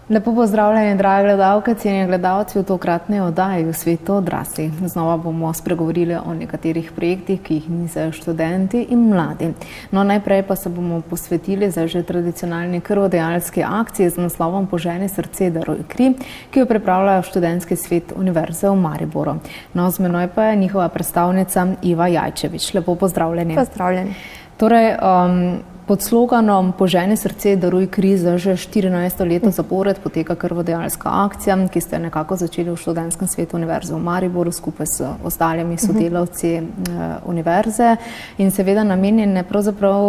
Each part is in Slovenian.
Lepo pozdravljeni, drage gledalke, cenjeni gledalci v tokratni oddaji v svetu odraslih. Znova bomo spregovorili o nekaterih projektih, ki jih nizajo študenti in mladi. No, najprej pa se bomo posvetili za že tradicionalni krvodajalski akciji z naslovom Poženi srce, daruj kri, ki jo pripravljajo študentski svet Univerze v Mariboru. No, z menoj pa je njihova predstavnica Iva Jajčevič. Lepo pozdravljeni. Pozdravljeni. Torej, pod sloganom Poženi srce, daruj kri za že 14. leto zapored poteka krvodajalska akcija, ki ste nekako začeli v študentskem svetu Univerze v Mariboru skupaj s ostalimi sodelavci univerze in seveda namenjene pravzaprav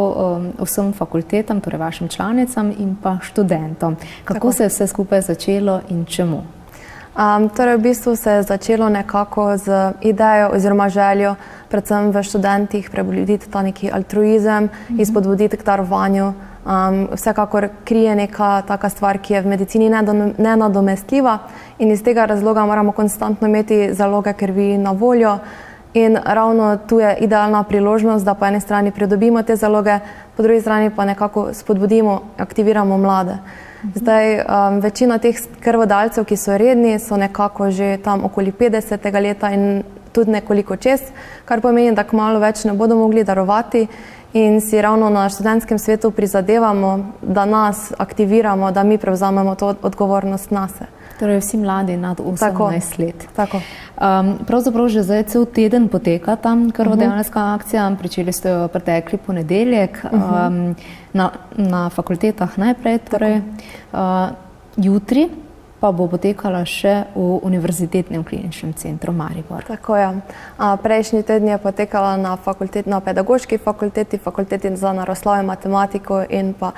vsem fakultetam, torej vašim članicam in pa študentom. Kako se je vse skupaj začelo in čemu? Torej, v bistvu se je začelo nekako z idejo oziroma željo, predvsem v študentih, prebuditi ta neki altruizem in spodbuditi k darovanju. Vsekakor kri je neka taka stvar, ki je v medicini nenadomestljiva in iz tega razloga moramo konstantno imeti zaloge krvi na voljo. In ravno tu je idealna priložnost, da po eni strani pridobimo te zaloge, po drugi strani pa nekako spodbudimo, aktiviramo mlade. Zdaj, večina teh krvodajalcev, ki so redni, so nekako že tam okoli 50. leta in tudi nekoliko čez, kar pomeni, da kmalu več ne bodo mogli darovati in si ravno na študentskem svetu prizadevamo, da nas aktiviramo, da mi prevzamemo to odgovornost nase. Torej vsi mladi nad 18 let. Tako. Pravzaprav že zdaj cel teden poteka tam krvodajalska akcija, pričeli ste jo pretekli ponedeljek na fakultetah najprej, torej jutri pa bo potekala še v Univerzitetnem kliničnem centru Maribor. Tako je. Prejšnji teden je potekala na pedagoški fakulteti za naravoslovje, matematiko in pa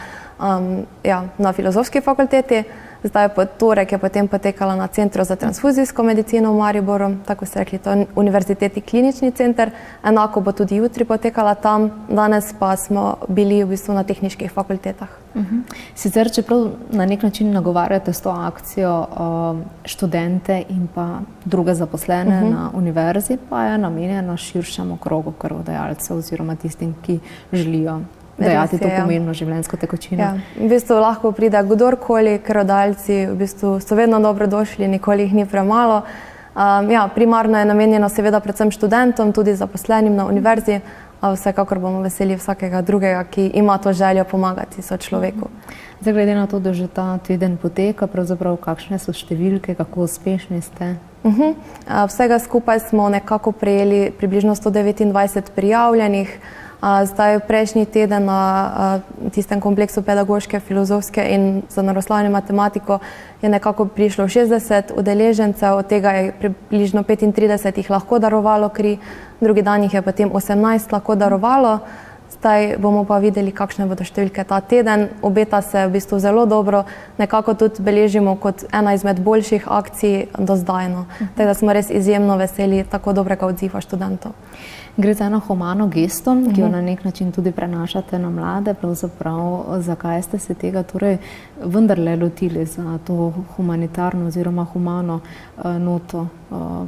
na filozofski fakulteti. Zdaj po torek je potem potekala na Centru za transfuzijsko medicino v Mariboru, tako se rekli, to je Univerzitetni klinični center. Enako bo tudi jutri potekala tam, danes pa smo bili v bistvu na tehniških fakultetah. Sicer, čeprav na nek način nagovarjate s to akcijo študente in pa druge zaposlene na univerzi, pa je namenjena širšemu krogu krvodajalcev oziroma tistim, ki želijo dajati to pomembno življenjsko tekočino. V bistvu lahko pride kdorkoli, krvodajalci v bistvu so vedno dobrodošli, nikoli jih ni premalo. Primarno je namenjeno seveda predvsem študentom, tudi zaposlenim na univerzi, a vsekakor bomo veseli vsakega drugega, ki ima to željo pomagati sočloveku. Zdaj, glede na to, da že ta teden poteka, pravzaprav kakšne so številke, kako uspešni ste? Vsega skupaj smo nekako prejeli približno 129 prijavljenih. Zdaj, prejšnji teden na tistem kompleksu pedagoške, filozofske in za naravoslovje in matematiko je nekako prišlo 60 udeležencev, od tega je približno 35 jih lahko darovalo kri, drugi dan jih je potem 18 lahko darovalo. Zdaj bomo pa videli, kakšne bodo številke ta teden. Obeta se v bistvu zelo dobro, nekako tudi beležimo kot ena izmed boljših akcij do zdaj. Tako da smo res izjemno veseli tako dobrega odziva študentov. Gre za eno humano gesto, ki jo na nek način tudi prenašate na mlade. Pravzaprav, zakaj ste se tega torej vendarle lotili za to humanitarno oziroma humano noto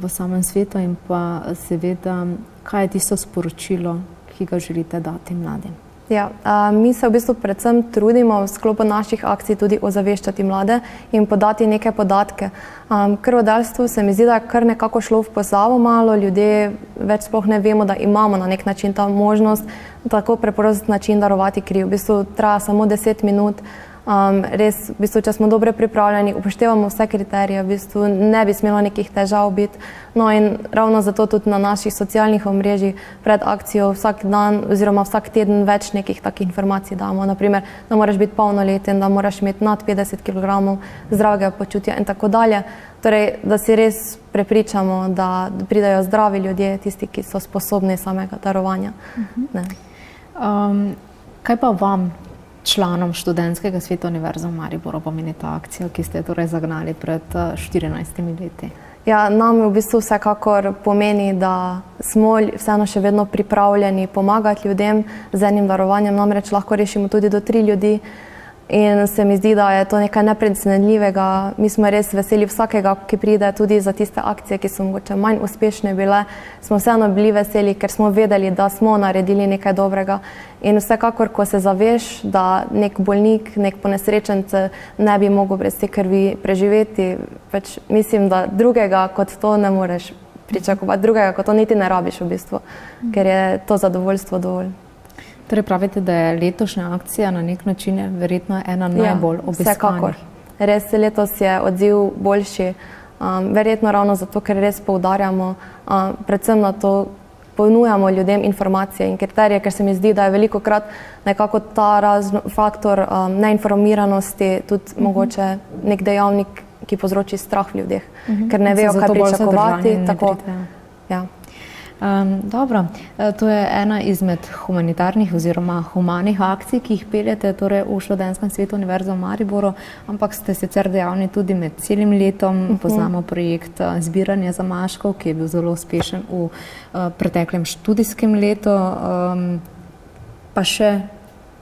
v samem svetu in pa seveda, kaj je tisto sporočilo, ki ga želite dati mladim? Mi se v bistvu predvsem trudimo v sklopu naših akcij tudi ozaveščati mlade in podati neke podatke. Krvodajalstvo se mi zdi, da je kar nekako šlo v pozabo malo, ljudje več sploh ne vemo, da imamo na nek način ta možnost, tako preprost način darovati kri. V bistvu traja samo 10 minut. Res, v bistvu, če smo dobro pripravljeni, upoštevamo vse kriterije, v bistvu ne bi smelo nekih težav biti. No in ravno zato tudi na naših socialnih omrežjih pred akcijo vsak dan oziroma vsak teden več nekih takih informacij damo. Naprimer, da moraš biti polnoleten, da moraš imeti nad 50 kg zdravega počutja in tako dalje. Torej, da si res prepričamo, da pridajo zdravi ljudje, tisti, ki so sposobni samega darovanja. Kaj pa vam, članom študentskega sveta Univerze v Mariboru, pomeni ta akcija, ki ste torej zagnali pred 14 leti? Nam v bistvu vsekakor pomeni, da smo vseeno še vedno pripravljeni pomagati ljudem z enim darovanjem, namreč lahko rešimo tudi do 3 ljudi. In se mi zdi, da je to nekaj neprecenljivega. Mi smo res veseli vsakega, ki pride, tudi za tiste akcije, ki so mogoče manj uspešne bile. Smo vseeno bili veseli, ker smo vedeli, da smo naredili nekaj dobrega. In vsekakor, ko se zaveš, da nek bolnik, nek ponesrečenec ne bi mogel brez te krvi preživeti, pač mislim, da drugega kot to ne moreš pričakovati, drugega kot to niti ne rabiš v bistvu, ker je to zadovoljstvo dovolj. Torej pravite, da je letošnja akcija na nek način verjetno ena najbolj obiskanih. Vsekakor. Res letos je odziv boljši, verjetno ravno zato, ker res poudarjamo, predvsem na to ponujamo ljudem informacije in kriterije, ker se mi zdi, da je velikokrat nekako ta faktor neinformiranosti tudi mogoče nek dejavnik, ki povzroči strah v ljudeh, ker ne vejo, kaj pričakovati. Tako, ja. Dobro, to je ena izmed humanitarnih oziroma humanih akcij, ki jih peljete torej v Študentskem svetu Univerze v Mariboru, ampak ste sicer dejavni tudi med celim letom. Poznamo projekt zbiranja zamaškov, ki je bil zelo uspešen v preteklem študijskem letu, pa še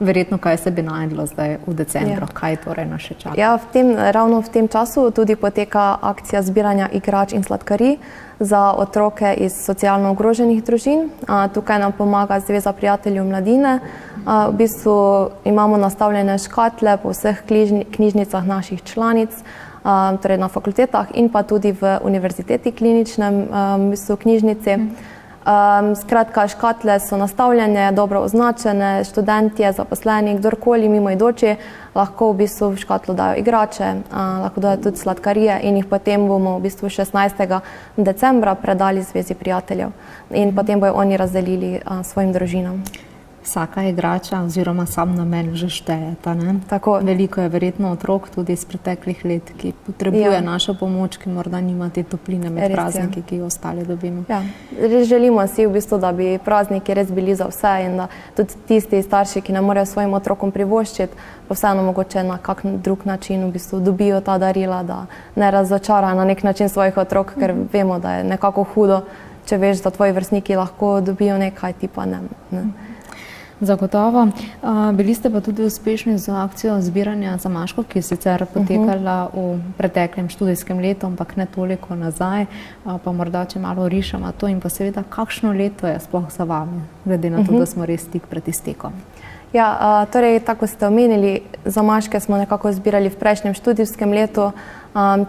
verjetno, kaj se bi najdlo zdaj v decembru, kaj torej nas še čaka? Ja, ravno v tem času tudi poteka akcija zbiranja igrač in sladkarij za otroke iz socialno ogroženih družin. Tukaj nam pomaga Zveza prijateljev mladine. V bistvu imamo nastavljene škatle po vseh knjižnicah naših članic, torej na fakultetah in pa tudi v univerziteti kliničnem v bistvu knjižnici. Skratka, škatle so nastavljene, dobro označene, študentje, zaposleni, kdorkoli mimoidoči lahko v bistvu v škatlo dajo igrače, lahko dajo tudi sladkarije in jih potem bomo v bistvu 16. decembra predali Zvezi prijateljev in potem bojo oni razdelili svojim družinam. Vsaka igrača oziroma sam namen že šteje, ne? Tako. Veliko je verjetno otrok tudi iz preteklih let, ki potrebuje našo pomoč, ki morda nima te topline med prazniki, ki jo ostali dobimo. Ja. Res želimo si v bistvu, da bi prazniki res bili za vse in da tudi tisti starši, ki ne morejo svojim otrokom privoščiti, pa vseeno mogoče na kak drug način v bistvu dobijo ta darila, da ne razočarajo na nek način svojih otrok, ker vemo, da je nekako hudo, če veš, da tvoji vrstniki lahko dobijo nekaj, ti pa ne. Zagotovo. Bili ste pa tudi uspešni z akcijo zbiranja zamaškov, ki je sicer potekala v preteklem študijskem letu, ampak ne toliko nazaj, pa morda, če malo rišemo to in pa seveda, kakšno leto je sploh za vami, glede na to, da smo res tik pred iztekom. Ja, torej, tako ste omenili, zamaške smo nekako zbirali v prejšnjem študijskem letu.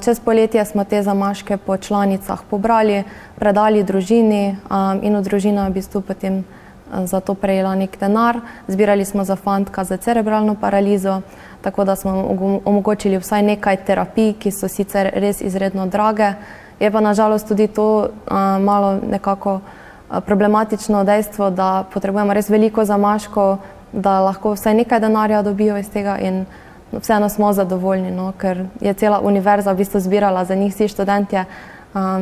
Čez poletje smo te zamaške po članicah pobrali, predali družini in v družina v bistvu potem za to prejela nek denar. Zbirali smo za fantka za cerebralno paralizo, tako da smo omogočili vsaj nekaj terapij, ki so sicer res izredno drage. Je pa nažalost tudi to malo nekako problematično dejstvo, da potrebujemo res veliko zamaškov, da lahko vsaj nekaj denarja dobijo iz tega in vseeno smo zadovoljni, ker je cela univerza v bistvu zbirala za njih vsi študentje.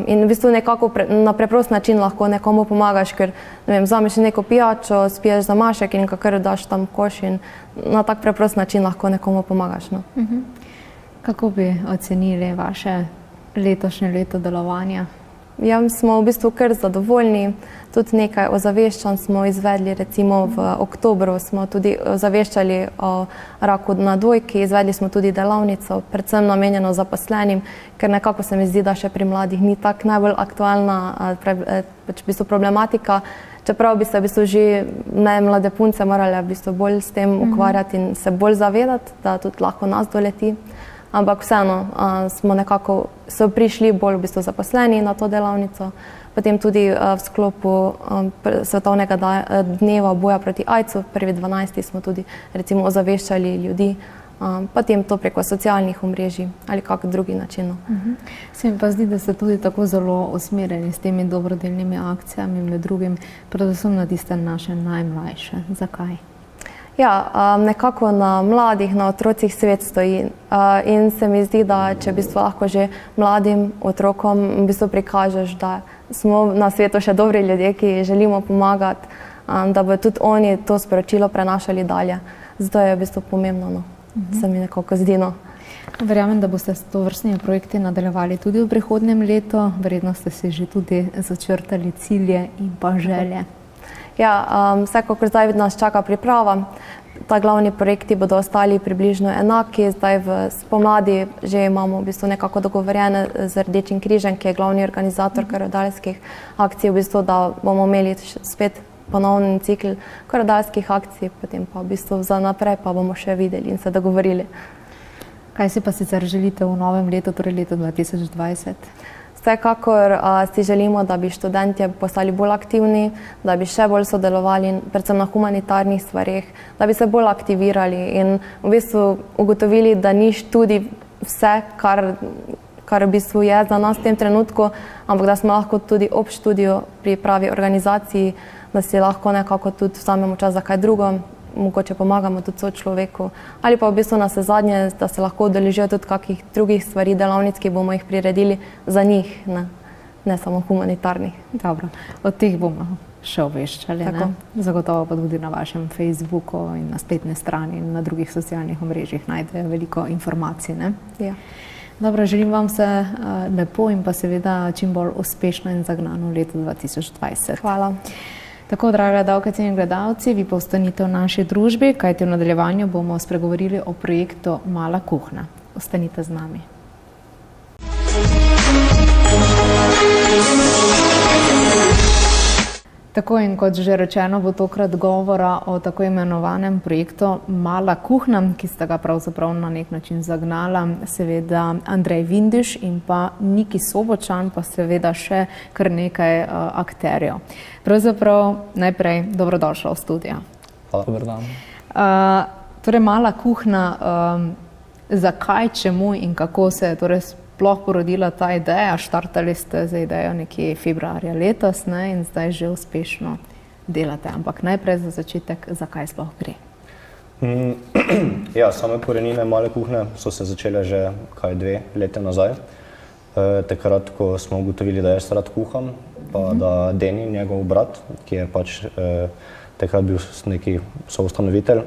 In v bistvu nekako na preprost način lahko nekomu pomagaš, ker vzameš neko pijačo, spiješ zamašek in kar daš tam koš in na tak preprost način lahko nekomu pomagaš. Kako bi ocenili vaše letošnje leto delovanja? Ja, smo v bistvu kar zadovoljni. Tudi nekaj ozaveščanj smo izvedli, recimo v oktobru smo tudi ozaveščali o raku na dojki, izvedli smo tudi delavnico, predvsem namenjeno zaposlenim, ker nekako se mi zdi, da še pri mladih ni tako najbolj aktualna v bistvu problematika, čeprav bi se v bistvu že mlade punce morale v bistvu bolj s tem ukvarjati in se bolj zavedati, da tudi lahko nas doleti. Ampak vseeno smo nekako prišli bolj v bistvu zaposleni na to delavnico. Potem tudi v sklopu Svetovnega dneva boja proti AIDS-u, 1.12. smo tudi recimo ozaveščali ljudi, potem to preko socialnih omrežij ali kak drugi način. Se mi pa zdi, da ste tudi tako zelo usmerjeni s temi dobrodelnimi akcijami, med drugim predvsem na tiste naše najmlajše. Zakaj? Ja, nekako na mladih, na otrocih svet stoji in se mi zdi, da če v bistvu lahko že mladim otrokom v bistvu prikažeš, da smo na svetu še dobri ljudje, ki želimo pomagati, da bodo tudi oni to sporočilo prenašali dalje. Zato je v bistvu pomembno, se mi nekako zdi. Verjamem, da boste s tovrstnimi projekti nadaljevali tudi v prihodnjem letu. Verjetno ste si že tudi začrtali cilje in pa želje. Ja, vsekakor zdaj nas čaka priprava. ta glavni projekti bodo ostali približno enaki. Zdaj v spomladi že imamo v bistvu nekako dogovorjene z Rdečim križem, ki je glavni organizator krvodajalskih akcij, v bistvu, da bomo imeli spet ponovni cikl krvodajalskih akcij, potem pa v bistvu za naprej pa bomo še videli in se dogovorili. Kaj si pa sicer želite v novem letu, torej letu 2020? Vsekakor si želimo, da bi študentje postali bolj aktivni, da bi še bolj sodelovali, predvsem na humanitarnih stvareh, da bi se bolj aktivirali in v bistvu ugotovili, da ni študij vse, kar v bistvu je za nas v tem trenutku, ampak da smo lahko tudi ob študiju pri pravi organizaciji, da si lahko nekako tudi vzamemo čas za kaj drugo, mogoče pomagamo tudi sočloveku, ali pa v bistvu navsezadnje, da se lahko udeležijo tudi kakih drugih stvari, delavnic, ki bomo jih priredili za njih, ne samo humanitarnih. Dobro, od teh bomo še obveščali, ne? Zagotovo pa tudi na vašem Facebooku in na spletni strani in na drugih socialnih omrežjih najdejo veliko informacij, ne? Ja. Dobro, želim vam se lepo in pa seveda čim bolj uspešno in zagnano leto 2020. Hvala. Tako, drage gledalke in gledalci, vi pa ostanite v naši družbi, kajti v nadaljevanju bomo spregovorili o projektu Mala kuhna. Ostanite z nami. Tako in kot že rečeno, bo tokrat govora o tako imenovanem projektu Mala kuhna, ki sta ga pravzaprav na nek način zagnala seveda Andrej Vindiš in pa Niki Sobočan, pa seveda še kar nekaj akterjev. Pravzaprav najprej dobrodošla v studio. Hvala. Dober dan. Torej Mala kuhna, zakaj, čemu in kako se je torej sploh porodila ta ideja? Štartali ste za idejo nekje februarja letos, ne, in zdaj že uspešno delate. Ampak najprej za začetek, zakaj sploh gre? Ja, same korenine Male kuhne so se začele že 2 leta nazaj. Takrat, ko smo ugotovili, da jaz rad kuham, pa da Deni, njegov brat, ki je pač takrat bil neki soustanovitelj,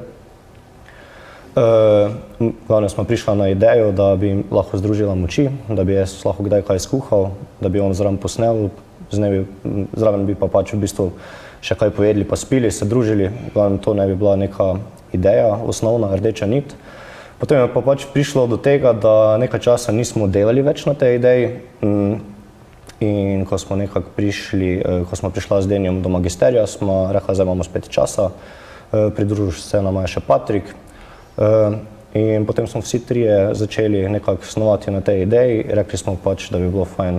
glavno smo prišli na idejo, da bi lahko združila moči, da bi jaz lahko kdaj kaj skuhal, da bi on zraven posnel, zraven bi pa pač v bistvu še kaj pojedli pa spili, se družili, glavno to ne bi bila neka ideja, osnovna rdeča nit. Potem je pa pač prišlo do tega, da nekaj časa nismo delali več na tej ideji in ko smo nekako prišla z Denijom do magisterija, smo rekla, zdaj imamo spet časa, pridružil se nama je še Patrik. In potem smo vsi trije začeli nekako snovati na tej ideji. Rekli smo pač, da bi bilo fajn,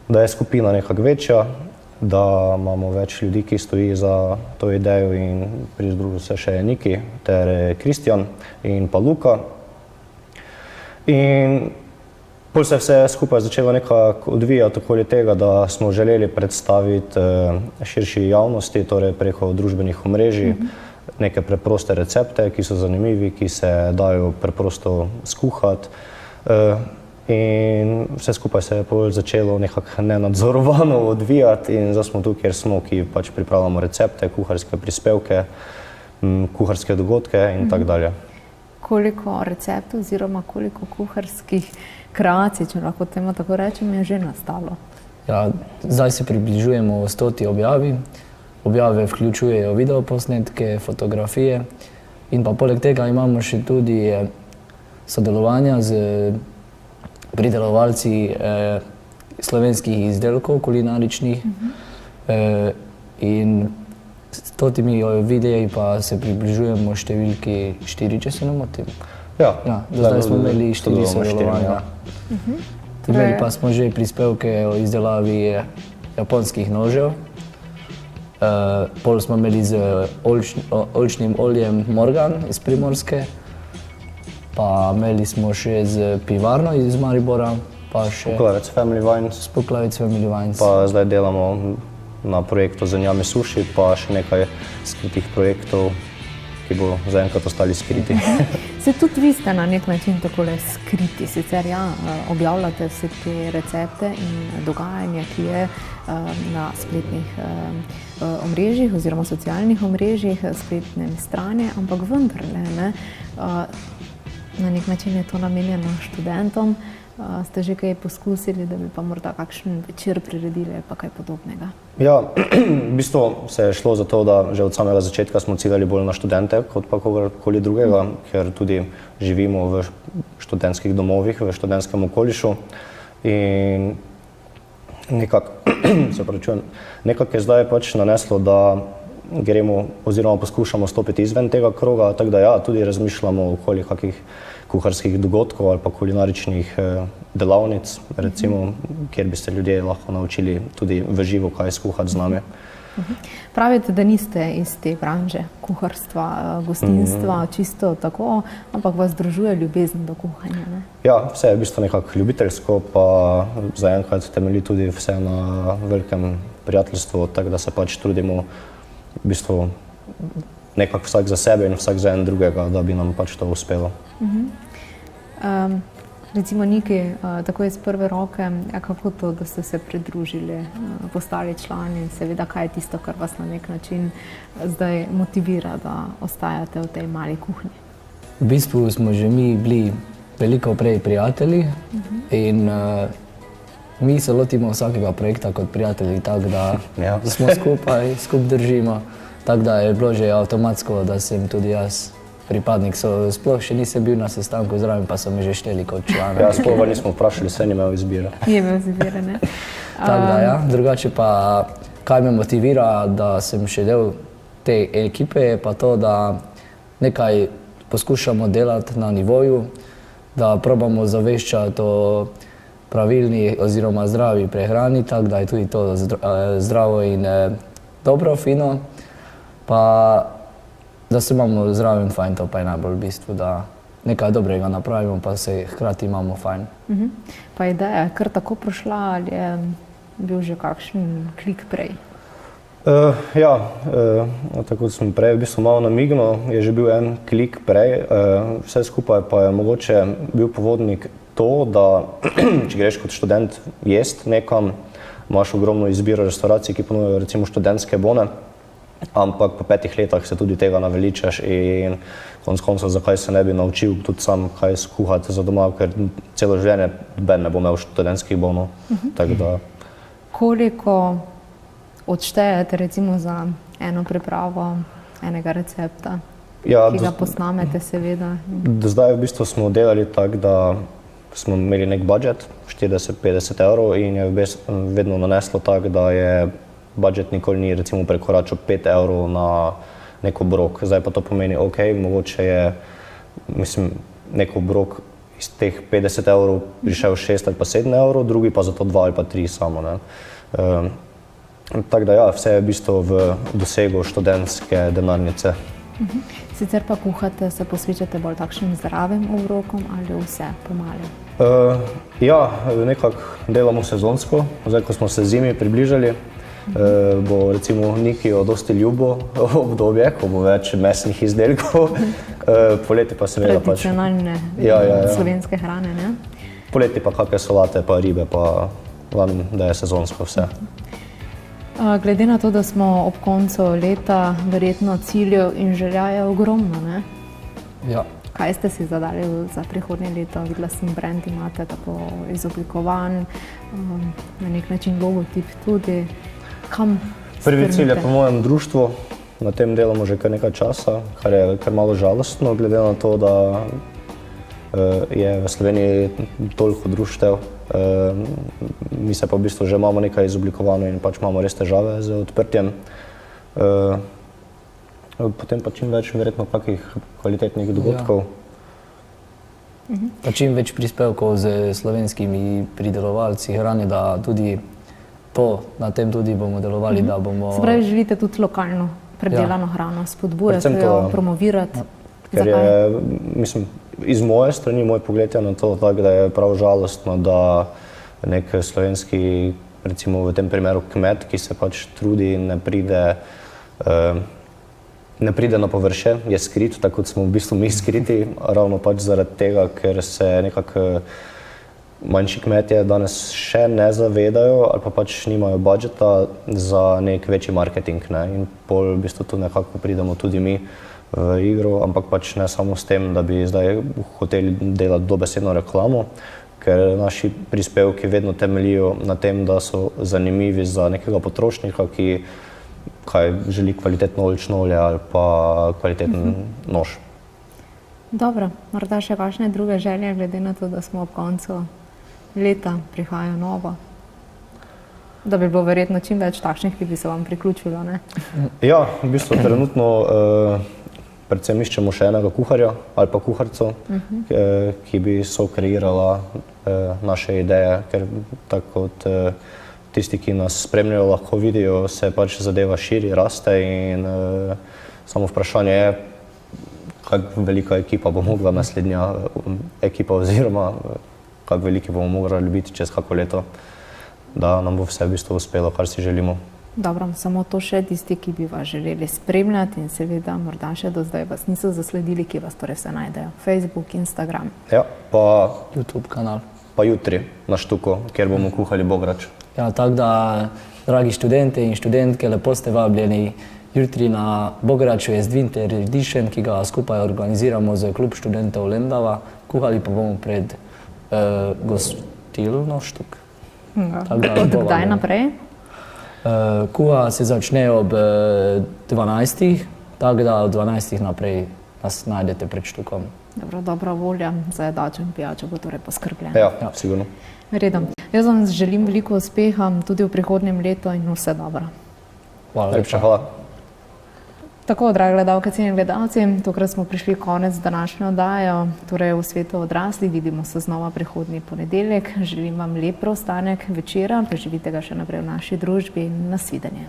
da je skupina nekako večja, da imamo več ljudi, ki stoji za to idejo in pridružil se še Niki ter Kristjan in pa Luka. In pol se je vse skupaj začelo nekako odvijati okoli tega, da smo želeli predstaviti širši javnosti, torej preko družbenih omrežij, neke preproste recepte, ki so zanimivi, ki se dajo preprosto skuhati. In vse skupaj se je pol začelo nekako nenadzorovano odvijati in zdaj smo tu, kjer smo, ki pač pripravljamo recepte, kuharske prispevke, kuharske dogodke in tako dalje. Koliko receptov oziroma koliko kuharskih kreacij, če lahko temu tako rečem, je že nastalo? Ja, zdaj se približujemo 100. objavi. Objave vključujejo videoposnetke, fotografije in pa poleg tega imamo še tudi sodelovanja z pridelovalci slovenskih izdelkov kulinaričnih in s totimi videi pa se približujemo številki 4, če se ne motim. Ja, do zdaj smo imeli 4 sodelovanja. Imeli pa smo že prispevke o izdelavi japonskih nožev. Pol smo imeli z oljčnim oljem Morgan iz Primorske, pa imeli smo še z pivarno iz Maribora, pa še Spoklavec Family Wines. Spoklavec Family Wines. Pa zdaj delamo na projektu Zenjami Sushi, pa še nekaj skritih projektov, ki bo zaenkrat ostali skriti. Se tudi vi ste na nek način takole skriti, sicer ja, objavljate vse te recepte in dogajanje, ki je na spletnih omrežjih oziroma socialnih omrežjih, spletne strani, ampak vendarle, ne, na nek način je to namenjeno študentom. Ste že kaj poskusili, da bi pa morda kakšen večer priredili ali pa kaj podobnega? Ja, v bistvu se je šlo za to, da že od samega začetka smo ciljali bolj na študente kot pa kogarkoli drugega, ker tudi živimo v študentskih domovih, v študentskem okolišu in nekako je zdaj pač naneslo, da gremo oziroma poskušamo stopiti izven tega kroga, tako da ja, tudi razmišljamo okoli kakih kuharskih dogodkov ali pa kulinaričnih delavnic, recimo, kjer bi se ljudje lahko naučili tudi v živo kaj skuhati z nami. Pravite, da niste iz te branže kuharstva, gostinstva, čisto tako, ampak vas združuje ljubezen do kuhanja, ne? Ja, vse je v bistvu nekako ljubiteljsko, pa zaenkrat temelji tudi vse na velikem prijateljstvu, tako da se pač trudimo v bistvu nekako vsak za sebe in vsak za en drugega, da bi nam pač to uspelo. Recimo Niki, tako iz prve roke, kako to, da ste se pridružili, postali člani in seveda kaj je tisto, kar vas na nek način zdaj motivira, da ostajate v tej mali kuhinji? V bistvu smo že mi bili veliko prej prijatelji in mi se lotimo vsakega projekta kot prijatelji, tako da smo skupaj, skupaj držimo, tako da je bilo že avtomatsko, da sem tudi jaz pripadnik. Sploh še nisem bil na sestanku zraven, pa so me že šteli kot člana. Ja, sploh nismo vprašali, saj ni imel izbire. Ni imel izbire, ne? Tako da ja, drugače pa kaj me motivira, da sem še del te ekipe, je pa to, da nekaj poskušamo delati na nivoju, da probamo zaveščati o pravilni oziroma zdravi prehrani, tako da je tudi to zdravo in dobro, fino, pa da se imamo zdravo in fajn, to pa je najbolj v bistvu, da nekaj dobrega napravimo, pa se hkrati imamo fajn. Pa ideja je kar tako prišla ali je bil že kakšen klik prej? Tako kot sem prej v bistvu malo namignil, je že bil en klik prej, vse skupaj pa je mogoče bil povodnik to, da če greš kot študent jest nekam, imaš ogromno izbiro restauracij, ki ponujajo recimo študentske bone, ampak po 5 letih se tudi tega naveličaš in konec koncev, zakaj se ne bi naučil tudi sam kaj skuhati za doma, ker celo življenje ben ne bo imel študentskih bonov. Koliko odštejete recimo za eno pripravo enega recepta, ki ga posnamete seveda? Do zdaj v bistvu smo delali tako, da smo imeli nek budžet, 40-50 evrov in je vedno naneslo tako, da je budžet nikoli ni recimo prekoračil 5 evrov na nek obrok. Zdaj pa to pomeni, ok, mogoče je, mislim, nek obrok iz teh 50 evrov prišel 6 ali pa 7 evrov, drugi pa zato 2 ali pa 3 samo, ne. Tako da ja, vse je v bistvu v dosegu študentske denarnice. Sicer pa kuhate, se posvečate bolj takšnim zdravim obrokom ali vse pomalo? Ja, nekako delamo sezonsko. Zdaj, ko smo se zimi približali, bo recimo Nikiju dosti ljubo obdobje, ko bo več mesnih izdelkov. Poleti pa seveda pač... Tradicionalne slovenske hrane, ne? Poleti pa kakšne solate, pa ribe, pa glavno, da je sezonsko vse. Glede na to, da smo ob koncu leta, verjetno ciljev in želja je ogromno, ne? Ja. Kaj ste si zadali za prihodnje leto? Videla sem, brand imate tako izoblikovan, na nek način logotip tudi. Kam strmite? Prvi cilj je po mojem društvu, na tem delamo že kar nekaj časa, kar je kar malo žalostno, glede na to, da je v Sloveniji toliko društev. Mi se pa v bistvu že imamo nekaj izoblikovano in pač imamo res težave z odprtjem. Potem pa čim več verjetno kakih kvalitetnih dogodkov. Pa čim več prispevkov z slovenskimi pridelovalci hrane, da tudi to, na tem tudi bomo delovali, da bomo... Se pravi, želite tudi lokalno predelano hrano spodbujati, jo promovirati? Ker je, mislim, iz moje strani, moj pogled je na to tako, da je prav žalostno, da nek slovenski, recimo v tem primeru kmet, ki se pač trudi in ne pride na površje, je skrit, tako kot smo v bistvu mi skriti, ravno pač zaradi tega, ker se nekako manjši kmetje danes še ne zavedajo ali pa pač nimajo budžeta za nek večji marketing, ne, in pol v bistvu tu nekako pridemo tudi mi v igro, ampak pač ne samo s tem, da bi zdaj hoteli delati dobesedno reklamo, ker naši prispevki vedno temeljijo na tem, da so zanimivi za nekega potrošnika, ki želi kvalitetno oljčno olje ali pa kvaliteten nož. Dobro, morda še kakšne druge želje, glede na to, da smo ob koncu leta, prihaja novo? Da bi bilo verjetno čim več takšnih, ki bi se vam priključilo, ne? Ja, v bistvu trenutno predvsem iščemo še enega kuharja ali pa kuharico, ki bi sokreirala naše ideje, ker tako kot tisti, ki nas spremljajo, lahko vidijo, se pač zadeva širi, raste in samo vprašanje je, kako velika ekipa bo mogla naslednja ekipa oziroma kako veliki bomo morali biti čez kako leto, da nam bo vse v bistvu uspelo, kar si želimo. Dobro, samo to še tisti, ki bi vas želeli spremljati in seveda morda še do zdaj vas niso zasledili, ki vas torej vse najdejo. Facebook, Instagram. Ja, pa YouTube kanal. Pa jutri na Štuku, kjer bomo kuhali bograč. Ja, tako da, dragi študenti in študentke, lepo ste vabljeni. Jutri na Bograču je Winter Edition, ki ga skupaj organiziramo z Klub študentov Lendava. Kuhali pa bomo pred gostilno Štuk. Od kdaj naprej? Kuha se začne ob 12, tako da od 12 naprej nas najdete pred Štukom. Dobro, dobra volja za jedačo in pijačo bo torej poskrbljena. Ja, sigurno. Redom. Jaz vam želim veliko uspeha tudi v prihodnjem letu in vse dobro. Hvala Lepša hvala. Tako, dragi gledalke, cenjeni gledalci, tokrat smo prišli konec današnje oddaje, torej v svetu odraslih. Vidimo se znova prihodnji ponedeljek. Želim vam lep preostanek večera, preživite ga še naprej v naši družbi in nasvidenje.